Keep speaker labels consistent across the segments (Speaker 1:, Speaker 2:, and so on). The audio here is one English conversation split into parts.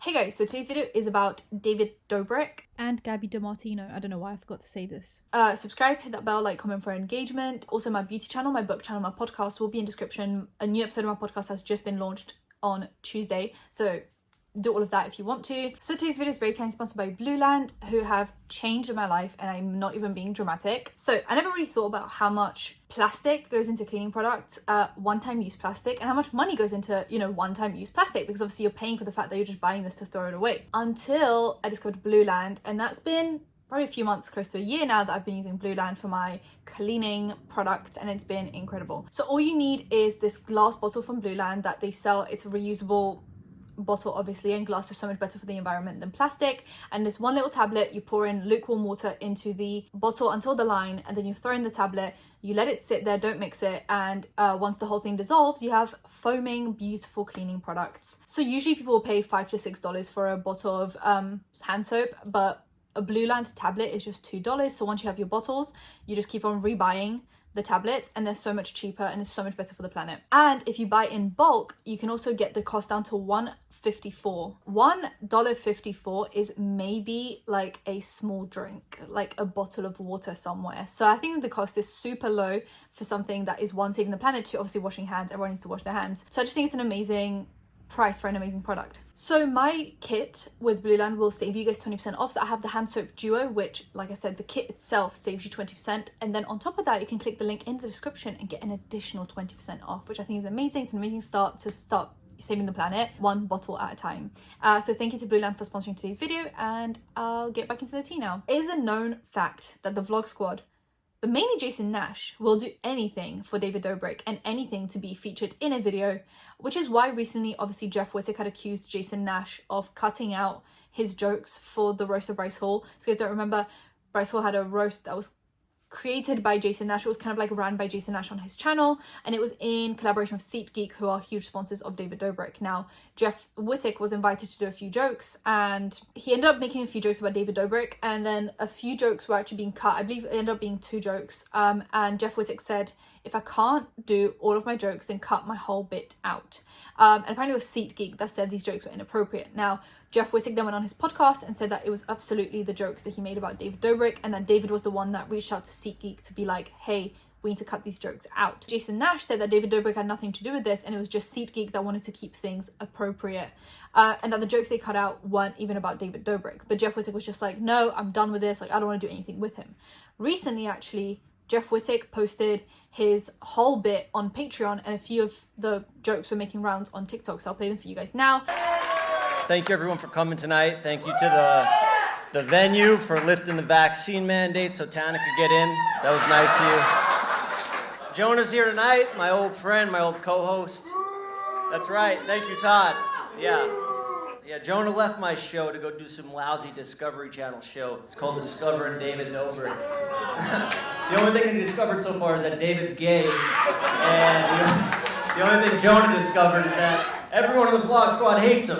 Speaker 1: Hey guys, so today's video is about David Dobrik.
Speaker 2: And Gabi DiMartino. I don't know why I forgot to say this.
Speaker 1: Subscribe, hit that bell, like, comment for engagement. Also, my beauty channel, my book channel, my podcast will be in description. A new episode of my podcast has just been launched on Tuesday, so do all of that if you want to. So today's video is very kindly sponsored by Blueland, who have changed my life, and I'm not even being dramatic. So I never really thought about how much plastic goes into cleaning products, one-time use plastic, and how much money goes into, one-time use plastic, because obviously you're paying for the fact that you're just buying this to throw it away. Until I discovered Blueland, and that's been probably a few months, close to a year now, that I've been using Blueland for my cleaning products, and it's been incredible. So all you need is this glass bottle from Blueland that they sell. It's a reusable bottle, obviously, and glass is so much better for the environment than plastic. And this one little tablet, you pour in lukewarm water into the bottle until the line, and then you throw in the tablet, you let it sit there, don't mix it, and once the whole thing dissolves, you have foaming, beautiful cleaning products. So usually people will pay $5 to $6 for a bottle of hand soap, but a Blueland tablet is just $2. So once you have your bottles, you just keep on rebuying the tablets, and they're so much cheaper and it's so much better for the planet. And if you buy in bulk, you can also get the cost down to $1.54. $1.54 is maybe like a small drink, like a bottle of water somewhere. So I think the cost is super low for something that is, one, saving the planet, two, obviously washing hands. Everyone needs to wash their hands. So I just think it's an amazing price for an amazing product. So my kit with Blueland will save you guys 20% off. So I have the hand soap duo, which, like I said, the kit itself saves you 20%, and then on top of that you can click the link in the description and get an additional 20% off, which I think is amazing. It's an amazing start to start saving the planet one bottle at a time. So thank you to Blueland for sponsoring today's video, and I'll get back into the tea now. It is a known fact that the vlog squad, but mainly Jason Nash, will do anything for David Dobrik and anything to be featured in a video, which is why recently, obviously, Jeff Wittek had accused Jason Nash of cutting out his jokes for the roast of Bryce Hall. So if you guys don't remember, Bryce Hall had a roast that was created by Jason Nash. It was kind of like ran by Jason Nash on his channel, and it was in collaboration with SeatGeek, who are huge sponsors of David Dobrik. Now, Jeff Wittek was invited to do a few jokes, and he ended up making a few jokes about David Dobrik, and then a few jokes were actually being cut. I believe it ended up being 2 jokes, and Jeff Wittek said, if I can't do all of my jokes, then cut my whole bit out. And apparently it was SeatGeek that said these jokes were inappropriate. Now, Jeff Wittek then went on his podcast and said that it was absolutely the jokes that he made about David Dobrik, and that David was the one that reached out to SeatGeek to be like, hey, we need to cut these jokes out. Jason Nash said that David Dobrik had nothing to do with this, and it was just SeatGeek that wanted to keep things appropriate, and that the jokes they cut out weren't even about David Dobrik. But Jeff Wittek was just like, no, I'm done with this. Like, I don't want to do anything with him. Recently, actually, Jeff Wittek posted his whole bit on Patreon, and a few of the jokes were making rounds on TikTok, so I'll play them for you guys now.
Speaker 3: Thank you everyone for coming tonight. Thank you to the venue for lifting the vaccine mandate so Tana could get in. That was nice of you. Jonah's here tonight, my old friend, my old co-host. That's right. Thank you, Todd. Yeah, Jonah left my show to go do some lousy Discovery Channel show. It's called Discovering David Dobrik. The only thing he discovered so far is that David's gay, and the only thing Jonah discovered is that everyone in the vlog squad hates him.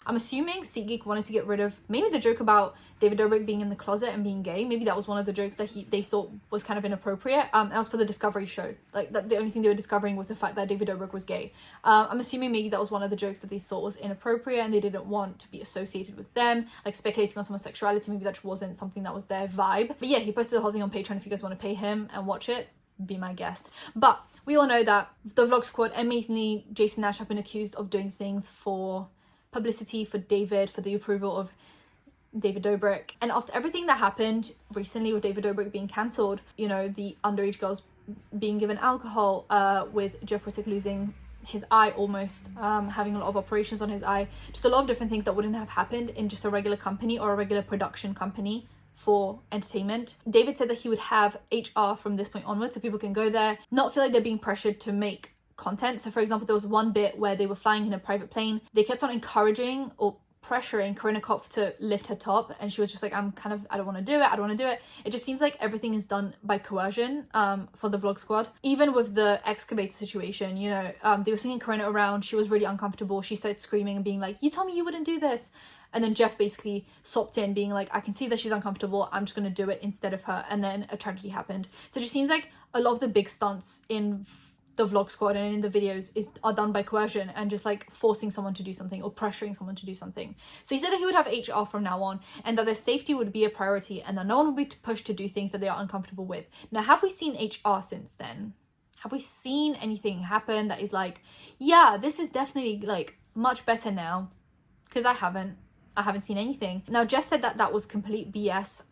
Speaker 1: I'm assuming SeatGeek wanted to get rid of maybe the joke about David Dobrik being in the closet and being gay. Maybe that was one of the jokes that they thought was kind of inappropriate. That was for the Discovery show. Like, the only thing they were discovering was the fact that David Dobrik was gay. I'm assuming maybe that was one of the jokes that they thought was inappropriate, and they didn't want to be associated with them, like speculating on someone's sexuality. Maybe that just wasn't something that was their vibe. But yeah, he posted the whole thing on Patreon. If you guys want to pay him and watch it, be my guest. But we all know that the vlog squad, and mainly Jason Nash, have been accused of doing things for publicity for David, for the approval of David Dobrik. And after everything that happened recently with David Dobrik being cancelled, the underage girls being given alcohol, with Jeff Wittek losing his eye almost, having a lot of operations on his eye, just a lot of different things that wouldn't have happened in just a regular company or a regular production company for entertainment. David said that he would have HR from this point onwards, so people can go there, not feel like they're being pressured to make content. So for example, there was one bit where they were flying in a private plane. They kept on encouraging or pressuring Corinna Kopf to lift her top, and she was just like, I don't want to do it. It just seems like everything is done by coercion for the vlog squad. Even with the excavator situation, they were singing Corinna around. She was really uncomfortable. She started screaming and being like, you told me you wouldn't do this. And then Jeff basically swapped in, being like, I can see that she's uncomfortable, I'm just going to do it instead of her. And then a tragedy happened. So it just seems like a lot of the big stunts in the vlog squad and in the videos are done by coercion and just like forcing someone to do something or pressuring someone to do something. So he said that he would have HR from now on and that their safety would be a priority and that no one would be pushed to do things that they are uncomfortable with. Now, have we seen HR since then? Have we seen anything happen that is like, yeah, this is definitely like much better now? Because I haven't seen anything. Now, Jess said that that was complete BS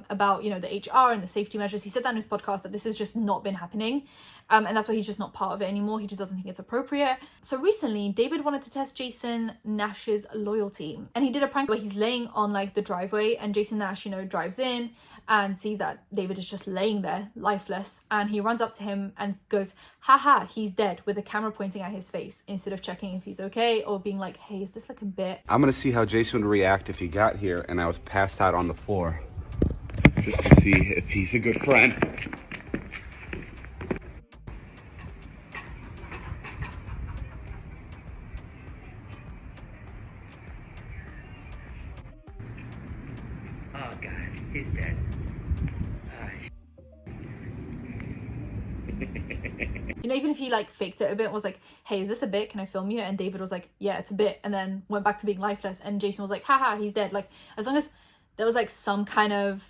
Speaker 1: about, you know, the HR and the safety measures. He said that in his podcast that this has just not been happening. And that's why he's just not part of it anymore. He just doesn't think it's appropriate. So recently, David wanted to test Jason Nash's loyalty. And he did a prank where he's laying on like the driveway and Jason Nash, you know, drives in and sees that David is just laying there lifeless. And he runs up to him and goes, haha, he's dead, with the camera pointing at his face instead of checking if he's okay or being like, hey, is this like a bit?
Speaker 4: I'm gonna see how Jason would react if he got here and I was passed out on the floor. Just to see if he's a good friend.
Speaker 5: Oh god, he's dead.
Speaker 1: You know, even if he like faked it a bit, was like, hey, is this a bit? Can I film you? And David was like, yeah, it's a bit. And then went back to being lifeless. And Jason was like, haha, he's dead. Like, as long as there was like some kind of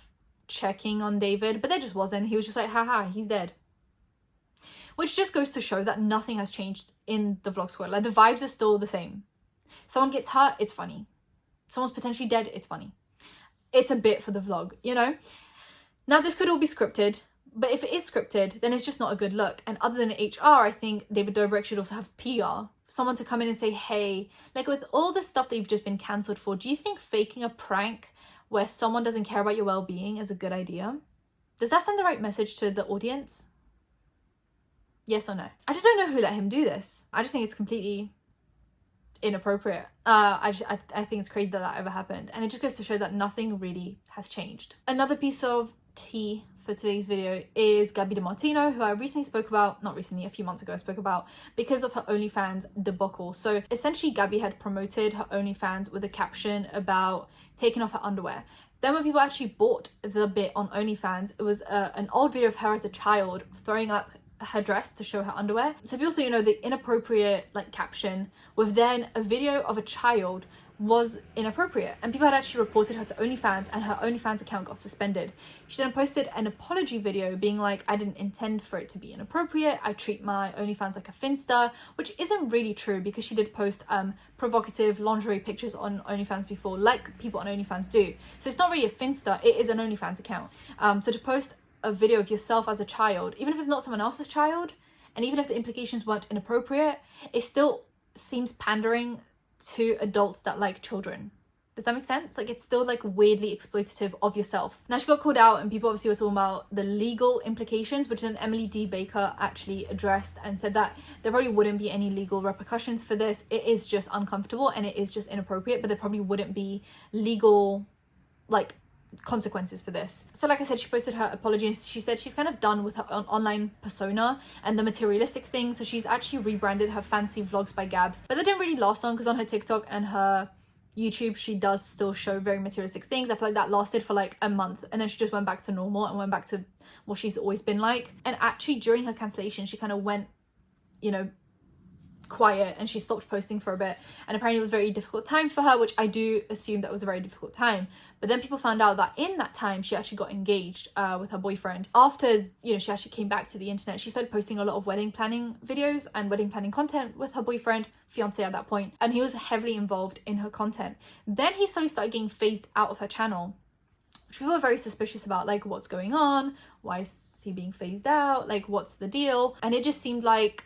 Speaker 1: checking on David, but there just wasn't. He was just like, haha, he's dead. Which just goes to show that nothing has changed in the vlog squad. Like, the vibes are still the same. Someone gets hurt, it's funny. Someone's potentially dead, it's funny. It's a bit for the vlog, you know? Now, this could all be scripted. But if it is scripted, then it's just not a good look. And other than HR, I think David Dobrik should also have PR. Someone to come in and say, hey, like with all the stuff that you've just been cancelled for, do you think faking a prank where someone doesn't care about your well-being is a good idea? Does that send the right message to the audience? Yes or no? I just don't know who let him do this. I just think it's completely inappropriate. I think it's crazy that that ever happened. And it just goes to show that nothing really has changed. Another piece of tea for today's video is Gabi DeMartino, who I recently spoke about, not recently, a few months ago I spoke about, because of her OnlyFans debacle. So essentially Gabi had promoted her OnlyFans with a caption about taking off her underwear. Then when people actually bought the bit on OnlyFans, it was an old video of her as a child throwing up her dress to show her underwear. So people thought, you know, the inappropriate like caption with then a video of a child was inappropriate, and people had actually reported her to OnlyFans and her OnlyFans account got suspended. She then posted an apology video being like, I didn't intend for it to be inappropriate, I treat my OnlyFans like a finsta, which isn't really true because she did post provocative lingerie pictures on OnlyFans before, like people on OnlyFans do. So it's not really a finsta, it is an OnlyFans account. So to post a video of yourself as a child, even if it's not someone else's child, and even if the implications weren't inappropriate, it still seems pandering to adults that like children. Does that make sense? Like, it's still like weirdly exploitative of yourself. Now, she got called out and people obviously were talking about the legal implications, which then Emily D. Baker actually addressed and said that there probably wouldn't be any legal repercussions for this. It is just uncomfortable and it is just inappropriate, but there probably wouldn't be legal like consequences for this. So like I said, she posted her apology and she said she's kind of done with her online persona and the materialistic thing, so she's actually rebranded her fancy vlogs by Gabs, but that didn't really last long because on her TikTok and her YouTube she does still show very materialistic things. I feel like that lasted for like a month and then she just went back to normal and went back to what she's always been like. And actually during her cancellation she kind of went, you know, quiet and she stopped posting for a bit, and apparently it was a very difficult time for her, which I do assume that was a very difficult time. But then people found out that in that time she actually got engaged with her boyfriend. After, you know, she actually came back to the internet, she started posting a lot of wedding planning videos and wedding planning content with her boyfriend, fiance at that point, and he was heavily involved in her content. Then he slowly started getting phased out of her channel, which people were very suspicious about, like, what's going on, why is he being phased out, like what's the deal? And it just seemed like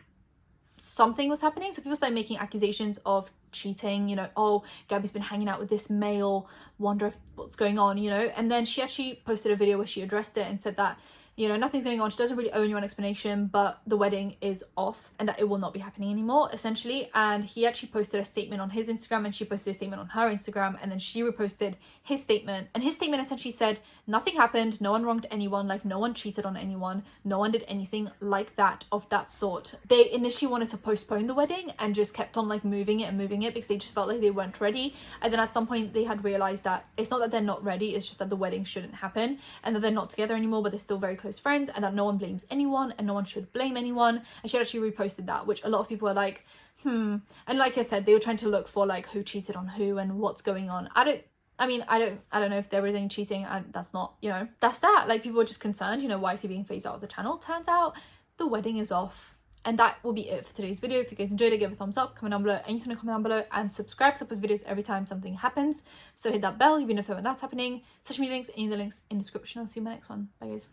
Speaker 1: something was happening. So people started making accusations of cheating, you know, oh, Gabi's been hanging out with this male, wonder if what's going on, you know. And then she actually posted a video where she addressed it and said that, you know, nothing's going on, she doesn't really owe anyone an explanation, but the wedding is off and that it will not be happening anymore, essentially. And he actually posted a statement on his Instagram and she posted a statement on her Instagram, and then she reposted his statement, and his statement essentially said nothing happened, no one wronged anyone, like no one cheated on anyone, no one did anything like that of that sort. They initially wanted to postpone the wedding and just kept on like moving it because they just felt like they weren't ready, and then at some point they had realized that it's not that they're not ready, it's just that the wedding shouldn't happen and that they're not together anymore, but they're still very close close friends and that no one blames anyone and no one should blame anyone. And she actually reposted that, which a lot of people are like, and like I said, they were trying to look for like who cheated on who and what's going on. I don't know if there is any cheating, and that's not, you know, that's that. Like, people are just concerned, you know, why is he being phased out of the channel? Turns out the wedding is off. And that will be it for today's video. If you guys enjoyed it, give it a thumbs up, comment down below, anything to comment down below, and subscribe to post videos every time something happens. So hit that bell, you'll be notified when that's happening. Social media links, any of the links in the description. I'll see you in my next one. Bye guys.